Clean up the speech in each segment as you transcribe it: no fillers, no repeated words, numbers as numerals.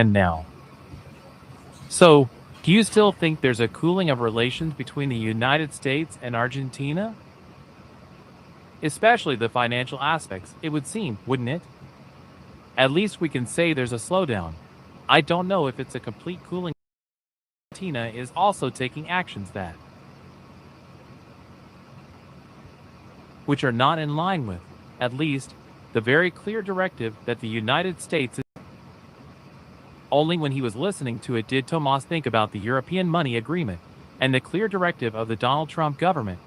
and now. So, do you still think there's a cooling of relations between the United States and Argentina? Especially the financial aspects, it would seem, wouldn't it? At least we can say there's a slowdown. I don't know if it's a complete cooling. Argentina is also taking actions that, which are not in line with, at least, the very clear directive that the United States is. Only when he was listening to it did Tomas think about the European money agreement and the clear directive of the Donald Trump government,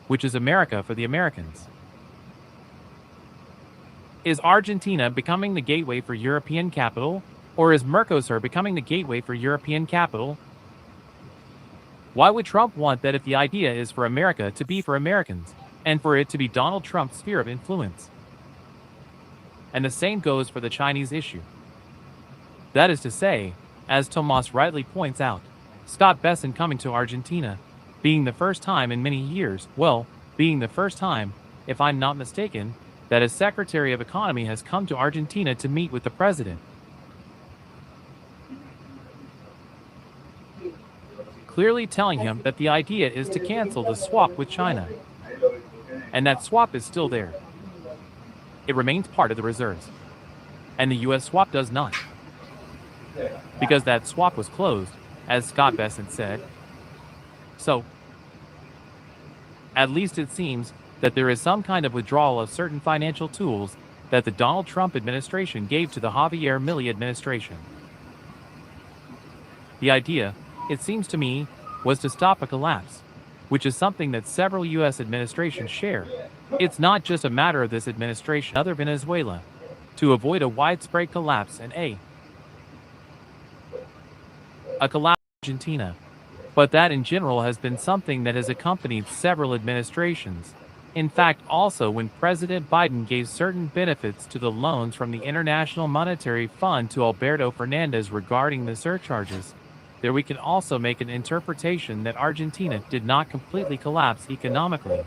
which is America for the Americans. Is Argentina becoming the gateway for European capital, or is Mercosur becoming the gateway for European capital? Why would Trump want that if the idea is for America to be for Americans, and for it to be Donald Trump's sphere of influence? And the same goes for the Chinese issue. That is to say, as Tomas rightly points out, Scott Bessent coming to Argentina, being the first time in many years, being the first time, if I'm not mistaken, that a Secretary of Economy has come to Argentina to meet with the president. Clearly telling him that the idea is to cancel the swap with China. And that swap is still there. It remains part of the reserves. And the U.S. swap does not. Because that swap was closed, as Scott Bessent said. So, at least it seems that there is some kind of withdrawal of certain financial tools that the Donald Trump administration gave to the Javier Milei administration. The idea, it seems to me, was to stop a collapse, which is something that several U.S. administrations share. It's not just a matter of this administration, other Venezuela, to avoid a widespread collapse and a collapse in Argentina. But that in general has been something that has accompanied several administrations. In fact, also when President Biden gave certain benefits to the loans from the International Monetary Fund to Alberto Fernandez regarding the surcharges, there we can also make an interpretation that Argentina did not completely collapse economically.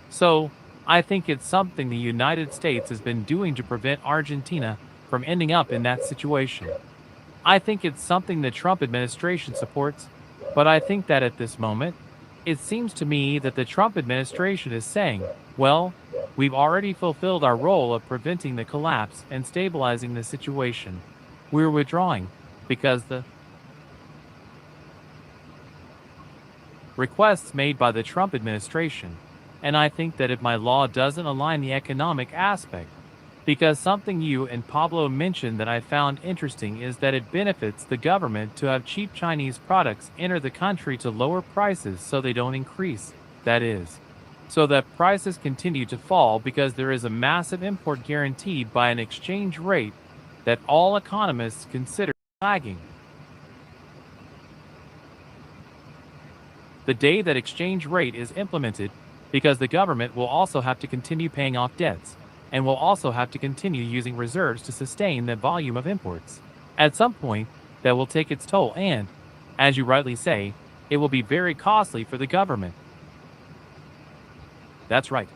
So, I think it's something the United States has been doing to prevent Argentina from ending up in that situation. I think it's something the Trump administration supports, but I think that at this moment, it seems to me that the Trump administration is saying, well, we've already fulfilled our role of preventing the collapse and stabilizing the situation. We're withdrawing because the requests made by the Trump administration, and I think that if my law doesn't align the economic aspect, because something you and Pablo mentioned that I found interesting is that it benefits the government to have cheap Chinese products enter the country to lower prices so they don't increase, that is, so that prices continue to fall because there is a massive import guaranteed by an exchange rate that all economists consider lagging. The day that exchange rate is implemented, because the government will also have to continue paying off debts, and will also have to continue using reserves to sustain the volume of imports. At some point, that will take its toll and, as you rightly say, it will be very costly for the government. That's right.